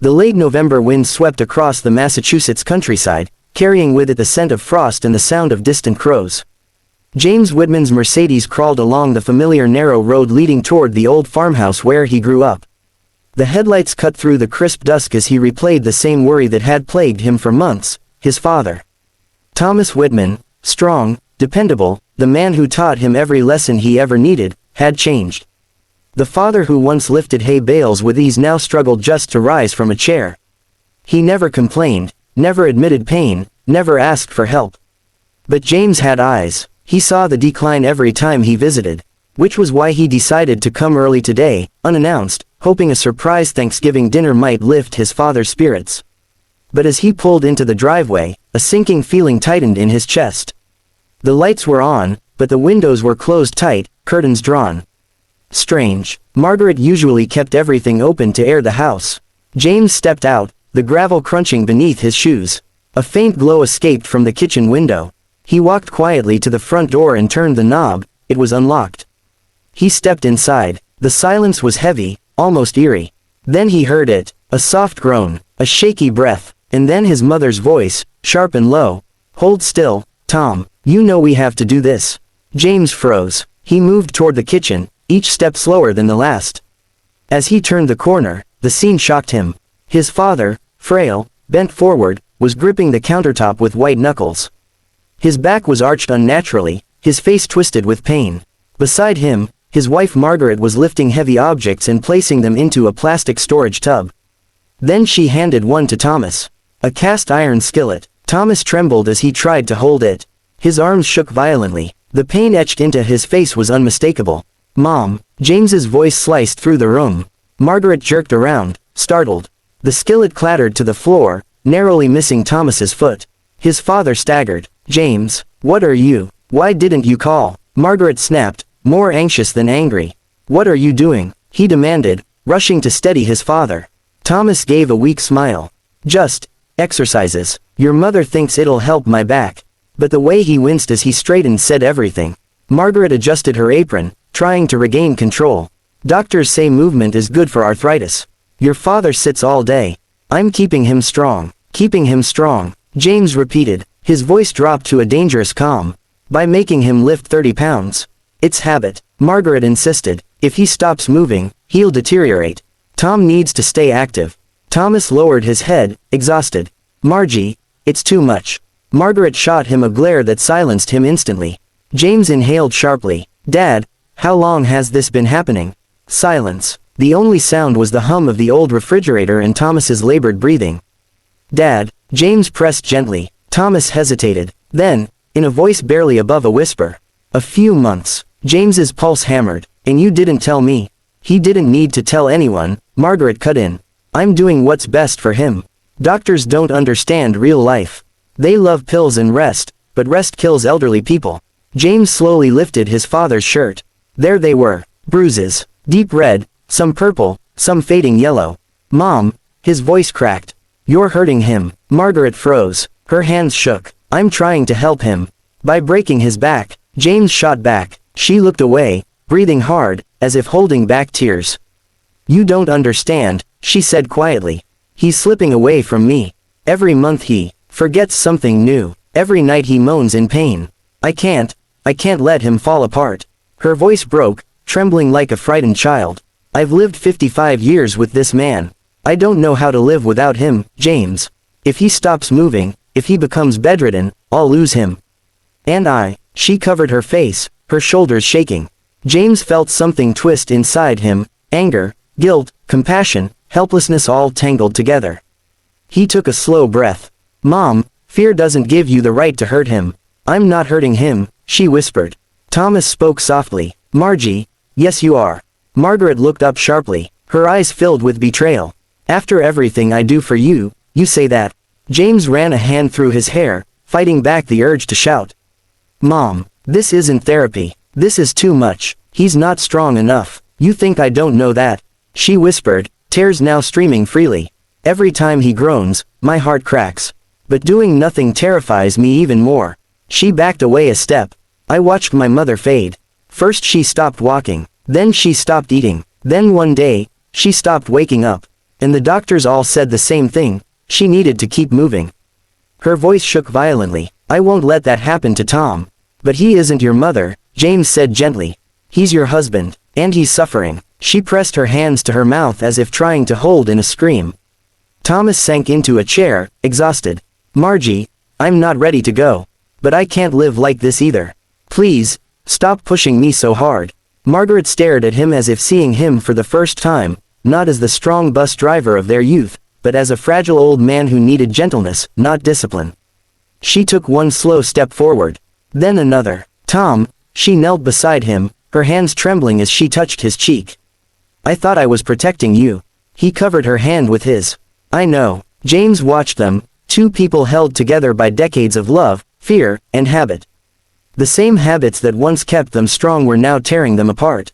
The late November wind swept across the Massachusetts countryside, carrying with it the scent of frost and the sound of distant crows. James Whitman's Mercedes crawled along the familiar narrow road leading toward the old farmhouse where he grew up. The headlights cut through the crisp dusk as he replayed the same worry that had plagued him for months: his father. Thomas Whitman, strong, dependable, the man who taught him every lesson he ever needed, had changed. The father who once lifted hay bales with ease now struggled just to rise from a chair. He never complained, never admitted pain, never asked for help. But James had eyes. He saw the decline every time he visited, which was why he decided to come early today, unannounced, hoping a surprise Thanksgiving dinner might lift his father's spirits. But as he pulled into the driveway, a sinking feeling tightened in his chest. The lights were on, but the windows were closed tight, curtains drawn. Strange. Margaret usually kept everything open to air the house. James stepped out, the gravel crunching beneath his shoes. A faint glow escaped from the kitchen window. He walked quietly to the front door and turned the knob. It was unlocked. He stepped inside. The silence was heavy, almost eerie. Then he heard it, a soft groan, a shaky breath, and then his mother's voice, sharp and low. "Hold still, Tom, you know we have to do this." James froze. He moved toward the kitchen, each step slower than the last. As he turned the corner, the scene shocked him. His father, frail, bent forward, was gripping the countertop with white knuckles. His back was arched unnaturally, his face twisted with pain. Beside him, his wife Margaret was lifting heavy objects and placing them into a plastic storage tub. Then she handed one to Thomas. A cast iron skillet. Thomas trembled as he tried to hold it. His arms shook violently. The pain etched into his face was unmistakable. "Mom," James's voice sliced through the room. Margaret jerked around, startled. The skillet clattered to the floor, narrowly missing Thomas's foot. His father staggered. "James, what are you? Why didn't you call?" Margaret snapped, more anxious than angry. "What are you doing?" he demanded, rushing to steady his father. Thomas gave a weak smile. "Just exercises. Your mother thinks it'll help my back." But the way he winced as he straightened said everything. Margaret adjusted her apron, trying to regain control. "Doctors say movement is good for arthritis. Your father sits all day. I'm keeping him strong. Keeping him strong," James repeated. His voice dropped to a dangerous calm. "By making him lift 30 pounds. It's habit," Margaret insisted. "If he stops moving, he'll deteriorate. Tom needs to stay active." Thomas lowered his head, exhausted. "Margie, it's too much." Margaret shot him a glare that silenced him instantly. James inhaled sharply. "Dad, how long has this been happening?" Silence. The only sound was the hum of the old refrigerator and Thomas's labored breathing. "Dad," James pressed gently. Thomas hesitated. Then, in a voice barely above a whisper, "A few months." James's pulse hammered. "And you didn't tell me." "He didn't need to tell anyone," Margaret cut in. "I'm doing what's best for him. Doctors don't understand real life. They love pills and rest, but rest kills elderly people." James slowly lifted his father's shirt. There they were. Bruises. Deep red, some purple, some fading yellow. "Mom," his voice cracked. "You're hurting him." Margaret froze. Her hands shook. "I'm trying to help him." "By breaking his back." James shot back. She looked away, breathing hard, as if holding back tears. "You don't understand," she said quietly. "He's slipping away from me. Every month he forgets something new. Every night he moans in pain. I can't let him fall apart." Her voice broke, trembling like a frightened child. "I've lived 55 years with this man. I don't know how to live without him, James. If he stops moving, if he becomes bedridden, I'll lose him. And she covered her face, her shoulders shaking. James felt something twist inside him, anger, guilt, compassion, helplessness all tangled together. He took a slow breath. "Mom, fear doesn't give you the right to hurt him." "I'm not hurting him," she whispered. Thomas spoke softly. "Margie, yes you are." Margaret looked up sharply, her eyes filled with betrayal. "After everything I do for you, you say that?" James ran a hand through his hair, fighting back the urge to shout. "Mom, this isn't therapy. This is too much. He's not strong enough. You think I don't know that?" She whispered, tears now streaming freely. "Every time he groans, my heart cracks. But doing nothing terrifies me even more." She backed away a step. I watched my mother fade. First she stopped walking, then she stopped eating, then one day, she stopped waking up. And the doctors all said the same thing, she needed to keep moving. Her voice shook violently. I won't let that happen to Tom. But he isn't your mother, James said gently. He's your husband, and he's suffering. She pressed her hands to her mouth as if trying to hold in a scream. Thomas sank into a chair, exhausted. Margie, I'm not ready to go. But I can't live like this either. Please, stop pushing me so hard. Margaret stared at him as if seeing him for the first time, not as the strong bus driver of their youth, but as a fragile old man who needed gentleness, not discipline. She took one slow step forward. Then another. Tom, she knelt beside him, her hands trembling as she touched his cheek. I thought I was protecting you. He covered her hand with his. I know. James watched them, two people held together by decades of love, fear, and habit. The same habits that once kept them strong were now tearing them apart.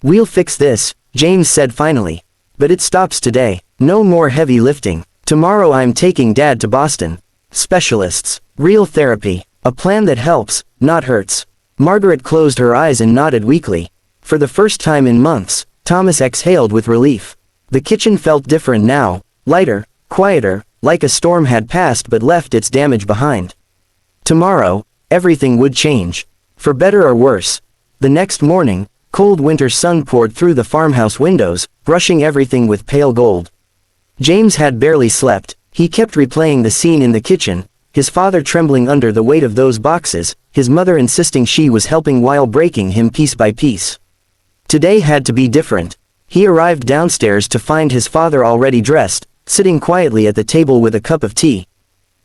We'll fix this, James said finally. But it stops today. No more heavy lifting. Tomorrow I'm taking Dad to Boston. Specialists. Real therapy. A plan that helps, not hurts. Margaret closed her eyes and nodded weakly. For the first time in months, Thomas exhaled with relief. The kitchen felt different now, lighter, quieter, like a storm had passed but left its damage behind. Tomorrow, everything would change. For better or worse. The next morning, cold winter sun poured through the farmhouse windows, brushing everything with pale gold. James had barely slept. He kept replaying the scene in the kitchen, his father trembling under the weight of those boxes, his mother insisting she was helping while breaking him piece by piece. Today had to be different. He arrived downstairs to find his father already dressed, sitting quietly at the table with a cup of tea.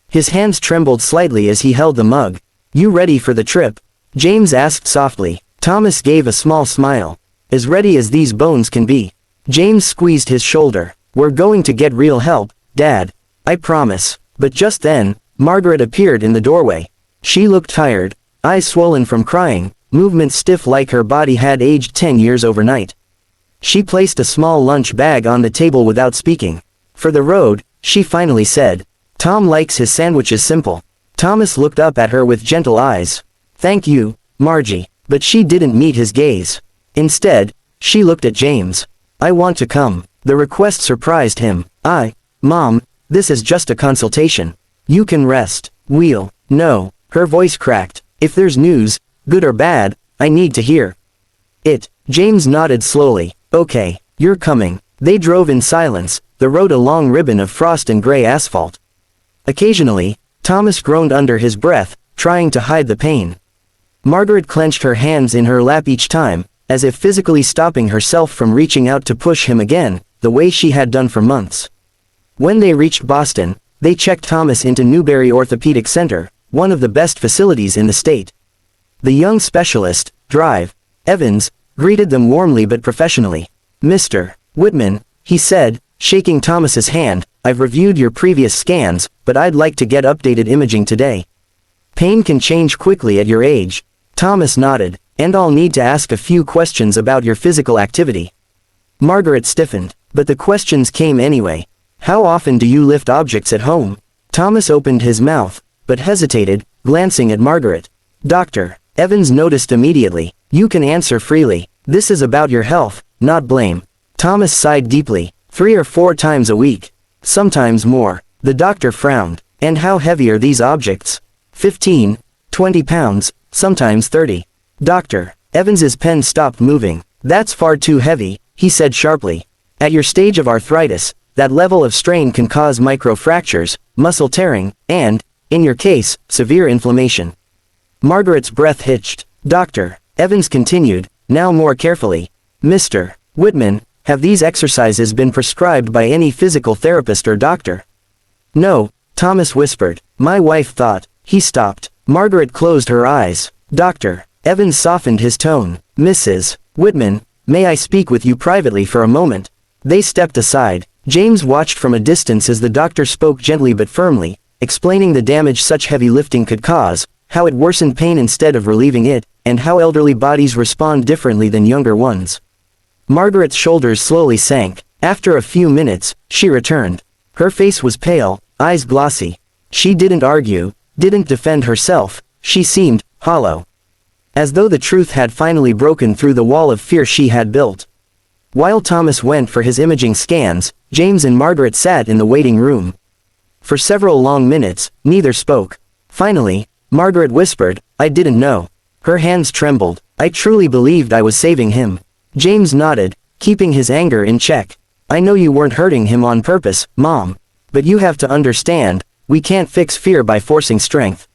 His hands trembled slightly as he held the mug. You ready for the trip? James asked softly. Thomas gave a small smile. As ready as these bones can be. James squeezed his shoulder. We're going to get real help, Dad. I promise. But just then, Margaret appeared in the doorway. She looked tired, eyes swollen from crying, movements stiff like her body had aged 10 years overnight. She placed a small lunch bag on the table without speaking. For the road, she finally said. Tom likes his sandwiches simple. Thomas looked up at her with gentle eyes. Thank you, Margie. But she didn't meet his gaze. Instead, she looked at James. I want to come. The request surprised him. Mom, this is just a consultation. You can rest. No. Her voice cracked. If there's news, good or bad, I need to hear it. James nodded slowly. Okay, you're coming. They drove in silence, the road a long ribbon of frost and gray asphalt. Occasionally, Thomas groaned under his breath, trying to hide the pain. Margaret clenched her hands in her lap each time, as if physically stopping herself from reaching out to push him again, the way she had done for months. When they reached Boston, they checked Thomas into Newberry Orthopedic Center, one of the best facilities in the state. The young specialist, Evans, greeted them warmly but professionally. Mr. Whitman, he said, shaking Thomas's hand, I've reviewed your previous scans, but I'd like to get updated imaging today. Pain can change quickly at your age. Thomas nodded, and I'll need to ask a few questions about your physical activity. Margaret stiffened, but the questions came anyway. How often do you lift objects at home? Thomas opened his mouth, but hesitated, glancing at Margaret. Dr. Evans noticed immediately. You can answer freely. This is about your health, not blame. Thomas sighed deeply. 3 or 4 times a week. Sometimes more. The doctor frowned. And how heavy are these objects? 15, 20 pounds, sometimes 30. Dr. Evans's pen stopped moving. That's far too heavy, he said sharply. At your stage of arthritis, that level of strain can cause microfractures, muscle tearing, and, in your case, severe inflammation. Margaret's breath hitched. Dr. Evans continued, now more carefully. Mr. Whitman, have these exercises been prescribed by any physical therapist or doctor? No, Thomas whispered. My wife thought. He stopped. Margaret closed her eyes. Dr. Evans softened his tone. Mrs. Whitman, may I speak with you privately for a moment? They stepped aside. James watched from a distance as the doctor spoke gently but firmly, explaining the damage such heavy lifting could cause, how it worsened pain instead of relieving it, and how elderly bodies respond differently than younger ones. Margaret's shoulders slowly sank. After a few minutes, she returned. Her face was pale, eyes glossy. She didn't argue, didn't defend herself, she seemed hollow. As though the truth had finally broken through the wall of fear she had built. While Thomas went for his imaging scans, James and Margaret sat in the waiting room. For several long minutes, neither spoke. Finally, Margaret whispered, "I didn't know." Her hands trembled. "I truly believed I was saving him." James nodded, keeping his anger in check. "I know you weren't hurting him on purpose, Mom. But you have to understand, we can't fix fear by forcing strength."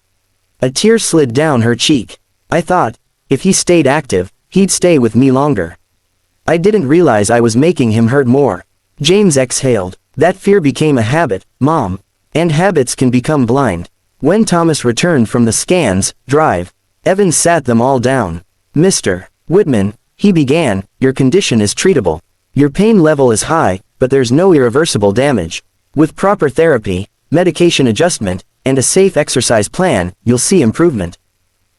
A tear slid down her cheek. "I thought, if he stayed active, he'd stay with me longer. I didn't realize I was making him hurt more." James exhaled. "That fear became a habit, Mom. And habits can become blind." When Thomas returned from the scans, drive, Evans sat them all down. "Mr. Whitman," he began, "your condition is treatable. Your pain level is high, but there's no irreversible damage. With proper therapy, medication adjustment, and a safe exercise plan, you'll see improvement."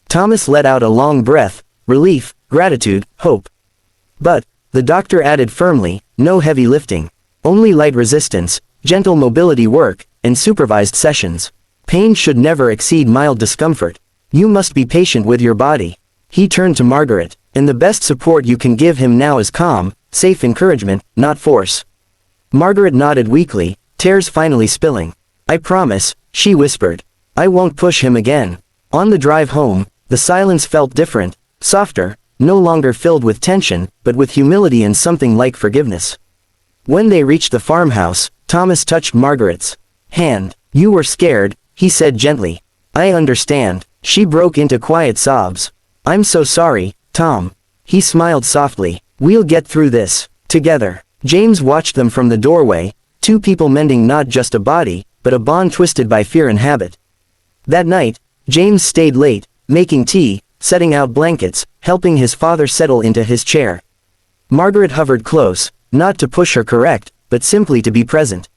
Thomas let out a long breath, relief, gratitude, hope. "But," the doctor added firmly, "no heavy lifting. Only light resistance, gentle mobility work, and supervised sessions. Pain should never exceed mild discomfort. You must be patient with your body." He turned to Margaret, "And the best support you can give him now is calm, safe encouragement, not force." Margaret nodded weakly, tears finally spilling. "I promise," she whispered. "I won't push him again." On the drive home, the silence felt different, softer, no longer filled with tension, but with humility and something like forgiveness. When they reached the farmhouse, Thomas touched Margaret's hand. "You were scared," he said gently. "I understand." She broke into quiet sobs. "I'm so sorry, Tom." He smiled softly. "We'll get through this, together." James watched them from the doorway, two people mending not just a body, but a bond twisted by fear and habit. That night, James stayed late, making tea, setting out blankets, helping his father settle into his chair. Margaret hovered close, not to push or correct, but simply to be present.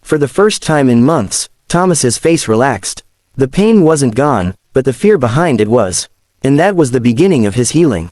For the first time in months, Thomas's face relaxed. The pain wasn't gone, but the fear behind it was. And that was the beginning of his healing.